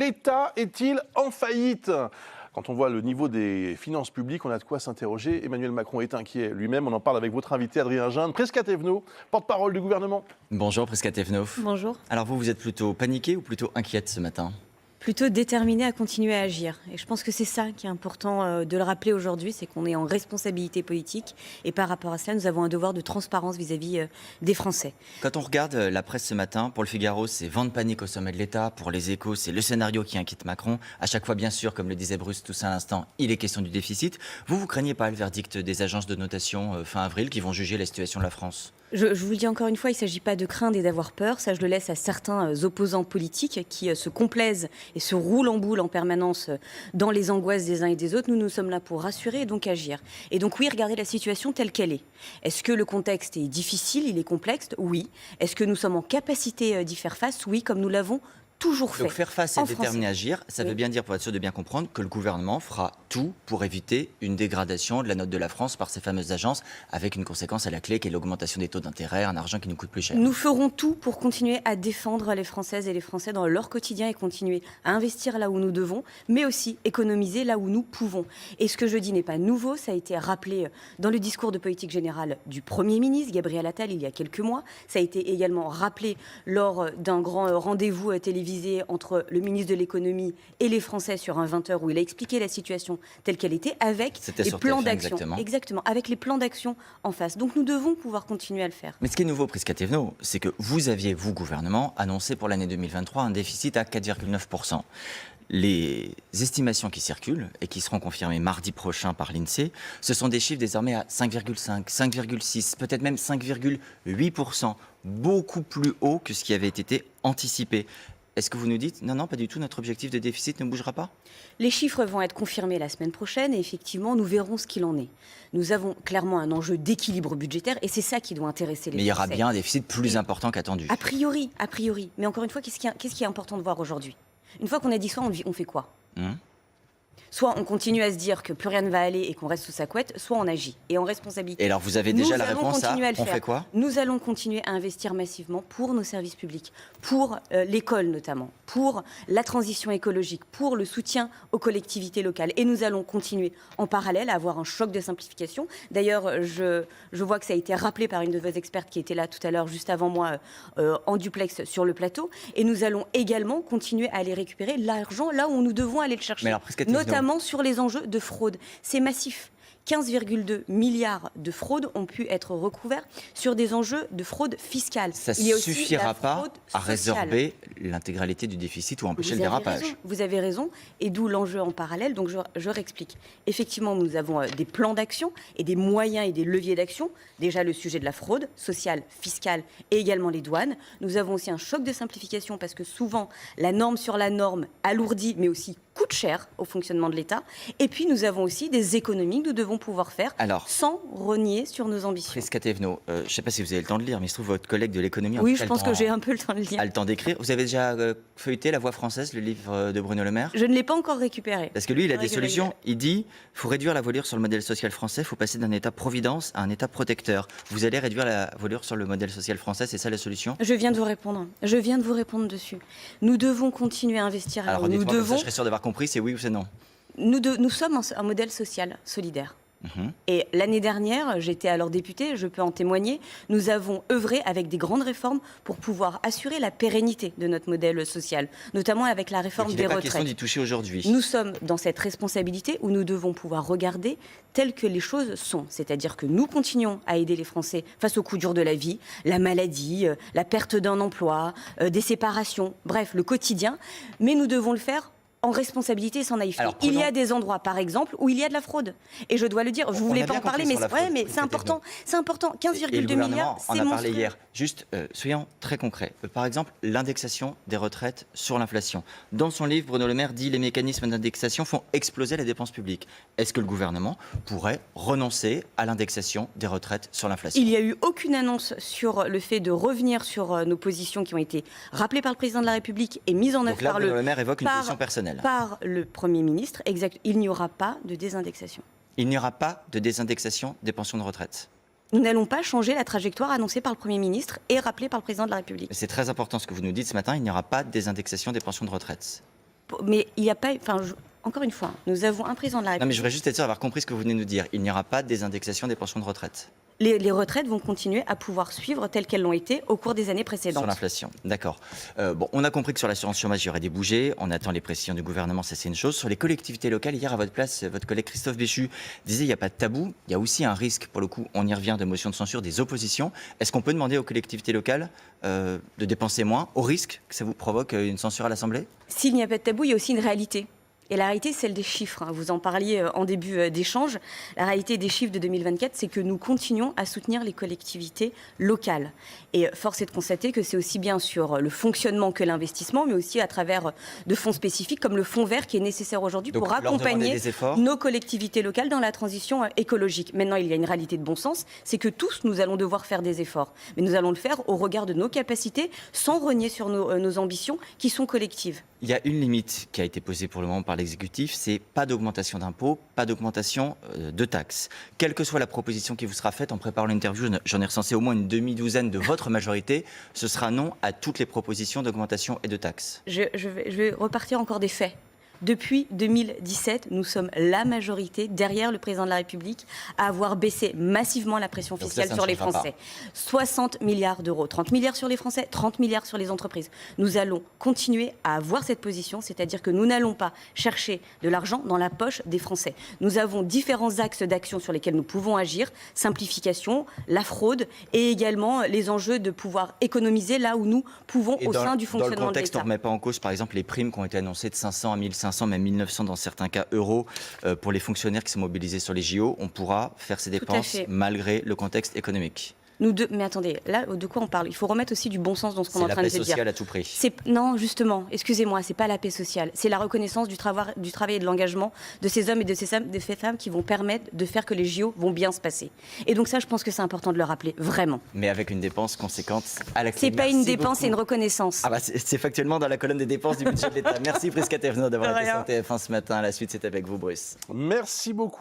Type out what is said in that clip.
L'État est-il en faillite? Quand on voit le niveau des finances publiques, on a de quoi s'interroger. Emmanuel Macron est inquiet lui-même. On en parle avec votre invité Adrien Jeanne, Prisca Thévenot, porte-parole du gouvernement. Bonjour Prisca Thévenot. Bonjour. Alors vous êtes plutôt paniquée ou plutôt inquiète ce matin? Plutôt déterminé à continuer à agir. Et je pense que c'est ça qui est important de le rappeler aujourd'hui, c'est qu'on est en responsabilité politique. Et par rapport à cela, nous avons un devoir de transparence vis-à-vis des Français. Quand on regarde la presse ce matin, pour le Figaro, c'est vent de panique au sommet de l'État. Pour les Échos, c'est le scénario qui inquiète Macron. À chaque fois, bien sûr, comme le disait Bruce tout ça à l'instant, il est question du déficit. Vous craignez pas le verdict des agences de notation fin avril qui vont juger la situation de la France? Je vous le dis encore une fois, il ne s'agit pas de craindre et d'avoir peur. Ça, je le laisse à certains opposants politiques qui se complaisent et se roulent en boule en permanence dans les angoisses des uns et des autres. Nous sommes là pour rassurer et donc agir. Et donc oui, regardez la situation telle qu'elle est. Est-ce que le contexte est difficile, il est complexe? Oui. Est-ce que nous sommes en capacité d'y faire face? Oui, comme nous l'avons toujours fait. Donc faire face et déterminer à agir, ça veut bien dire, pour être sûr de bien comprendre, que le gouvernement fera tout pour éviter une dégradation de la note de la France par ces fameuses agences, avec une conséquence à la clé qui est l'augmentation des taux d'intérêt, un argent qui nous coûte plus cher. Nous ferons tout pour continuer à défendre les Françaises et les Français dans leur quotidien et continuer à investir là où nous devons, mais aussi économiser là où nous pouvons. Et ce que je dis n'est pas nouveau, ça a été rappelé dans le discours de politique générale du Premier ministre, Gabriel Attal, il y a quelques mois. Ça a été également rappelé lors d'un grand rendez-vous télévisé entre le ministre de l'économie et les Français sur un 20h où il a expliqué la situation telle qu'elle était avec les plans d'action. Exactement, avec les plans d'action en face. Donc nous devons pouvoir continuer à le faire. Mais ce qui est nouveau, Prisca Thévenot, c'est que vous aviez, vous, gouvernement, annoncé pour l'année 2023 un déficit à 4,9%. Les estimations qui circulent et qui seront confirmées mardi prochain par l'INSEE, ce sont des chiffres désormais à 5,5, 5,6, peut-être même 5,8%, beaucoup plus haut que ce qui avait été anticipé. Est-ce que vous nous dites, non, pas du tout, notre objectif de déficit ne bougera pas? Les chiffres vont être confirmés la semaine prochaine et effectivement, nous verrons ce qu'il en est. Nous avons clairement un enjeu d'équilibre budgétaire et c'est ça qui doit intéresser les Français. Mais il y aura bien un déficit plus important qu'attendu. A priori. Mais encore une fois, qu'est-ce qui est important de voir aujourd'hui? Une fois qu'on a dit ça, on fait quoi? Soit on continue à se dire que plus rien ne va aller et qu'on reste sous sa couette, soit on agit et en responsabilité. Et alors vous avez déjà la réponse à on fait quoi? Nous allons continuer à investir massivement pour nos services publics, pour l'école notamment, pour la transition écologique, pour le soutien aux collectivités locales. Et nous allons continuer en parallèle à avoir un choc de simplification. D'ailleurs, je vois que ça a été rappelé par une de vos expertes qui était là tout à l'heure, juste avant moi, en duplex sur le plateau. Et nous allons également continuer à aller récupérer l'argent là où nous devons aller le chercher. Mais alors, notamment sur les enjeux de fraude. C'est massif. 15,2 milliards de fraudes ont pu être recouverts sur des enjeux de fraude fiscale. Ça ne suffira pas à résorber l'intégralité du déficit ou empêcher le dérapage. Vous avez raison, et d'où l'enjeu en parallèle. Donc je réexplique. Effectivement, nous avons des plans d'action et des moyens et des leviers d'action. Déjà le sujet de la fraude sociale, fiscale et également les douanes. Nous avons aussi un choc de simplification parce que souvent la norme sur la norme alourdit, mais aussi coûte cher au fonctionnement de l'État. Et puis nous avons aussi des économies que nous devons pouvoir faire sans renier sur nos ambitions. Prisca Thévenot, je ne sais pas si vous avez le temps de lire, mais il se trouve votre collègue de l'économie... Oui, je pense que j'ai un peu le temps de lire. A le temps d'écrire. Vous avez déjà feuilleté La Voix française, le livre de Bruno Le Maire? Je ne l'ai pas encore récupéré. Parce que lui, il a des solutions. Il dit, il faut réduire la voilure sur le modèle social français, il faut passer d'un État providence à un État protecteur. Vous allez réduire la voilure sur le modèle social français, c'est ça la solution? Je viens de vous répondre. Je viens de vous répondre dessus. Nous devons continuer à investir. Alors, nous devons... je serais sûr d'avoir compris, c'est oui ou c'est non? Nous sommes un modèle social solidaire. Et l'année dernière, j'étais alors députée, je peux en témoigner, nous avons œuvré avec des grandes réformes pour pouvoir assurer la pérennité de notre modèle social, notamment avec la réforme des retraites. Il n'est pas question d'y toucher aujourd'hui. Nous sommes dans cette responsabilité où nous devons pouvoir regarder telles que les choses sont. C'est-à-dire que nous continuons à aider les Français face aux coups durs de la vie, la maladie, la perte d'un emploi, des séparations, bref, le quotidien. Mais nous devons le faire en responsabilité sans naïveté. Alors, il y a des endroits, par exemple, où il y a de la fraude. Et je dois le dire, je ne voulais pas en parler, mais c'est important. C'est important. 15,2 milliards, c'est monstrueux. On en a parlé hier. Juste, soyons très concrets. Par exemple, l'indexation des retraites sur l'inflation. Dans son livre, Bruno Le Maire dit que les mécanismes d'indexation font exploser la dépense publique. Est-ce que le gouvernement pourrait renoncer à l'indexation des retraites sur l'inflation? Il n'y a eu aucune annonce sur le fait de revenir sur nos positions qui ont été rappelées par le président de la République et mises en œuvre par Bruno Le Maire évoque une position personnelle. Par le Premier ministre, il n'y aura pas de désindexation. Il n'y aura pas de désindexation des pensions de retraite? Nous n'allons pas changer la trajectoire annoncée par le Premier ministre et rappelée par le Président de la République. C'est très important ce que vous nous dites ce matin, il n'y aura pas de désindexation des pensions de retraite. Mais il n'y a pas... Encore une fois, nous avons un président de la Non, République... mais je voudrais juste être sûr d'avoir compris ce que vous venez de nous dire. Il n'y aura pas de désindexation des pensions de retraite Les retraites vont continuer à pouvoir suivre telles qu'elles l'ont été au cours des années précédentes. sur l'inflation. D'accord. On a compris que sur l'assurance chômage, il y aurait des bougées. On attend les précisions du gouvernement, ça c'est une chose. Sur les collectivités locales, hier à votre place, votre collègue Christophe Béchu disait il n'y a pas de tabou. Il y a aussi un risque, pour le coup, on y revient, de motion de censure des oppositions. Est-ce qu'on peut demander aux collectivités locales de dépenser moins, au risque que ça vous provoque une censure à l'Assemblée ? S'il n'y a pas de tabou, il y a aussi une réalité. Et la réalité, c'est celle des chiffres. Vous en parliez en début d'échange. La réalité des chiffres de 2024, c'est que nous continuons à soutenir les collectivités locales. Et force est de constater que c'est aussi bien sur le fonctionnement que l'investissement, mais aussi à travers de fonds spécifiques comme le fonds vert qui est nécessaire aujourd'hui pour accompagner nos collectivités locales dans la transition écologique. Maintenant, il y a une réalité de bon sens, c'est que tous, nous allons devoir faire des efforts. Mais nous allons le faire au regard de nos capacités, sans renier sur nos ambitions qui sont collectives. Il y a une limite qui a été posée pour le moment par l'exécutif, c'est pas d'augmentation d'impôts, pas d'augmentation de taxes. Quelle que soit la proposition qui vous sera faite, en préparant l'interview, j'en ai recensé au moins une demi-douzaine de votre majorité, ce sera non à toutes les propositions d'augmentation et de taxes. Je vais repartir encore des faits. Depuis 2017, nous sommes la majorité, derrière le président de la République, à avoir baissé massivement la pression fiscale sur les Français. 60 milliards d'euros, 30 milliards sur les Français, 30 milliards sur les entreprises. Nous allons continuer à avoir cette position, c'est-à-dire que nous n'allons pas chercher de l'argent dans la poche des Français. Nous avons différents axes d'action sur lesquels nous pouvons agir, simplification, la fraude et également les enjeux de pouvoir économiser là où nous pouvons au sein du fonctionnement de l'État. Dans le contexte, on ne remet pas en cause, par exemple, les primes qui ont été annoncées de 500 à 1500, même 1900 dans certains cas, euros pour les fonctionnaires qui sont mobilisés sur les JO. On pourra faire ces dépenses malgré le contexte économique. Mais attendez, là, de quoi on parle ? Il faut remettre aussi du bon sens dans ce qu'on est en train de se dire. C'est la paix sociale à tout prix. Non, justement, excusez-moi, c'est pas la paix sociale. C'est la reconnaissance du travail et de l'engagement de ces hommes et de ces femmes qui vont permettre de faire que les JO vont bien se passer. Et donc ça, je pense que c'est important de le rappeler, vraiment. Mais avec une dépense conséquente à la clé. C'est pas une dépense, c'est une reconnaissance. C'est factuellement dans la colonne des dépenses du budget de l'État. Merci Prisca Thévenot d'avoir été sur TF1 ce matin. La suite, c'est avec vous, Bruce. Merci beaucoup.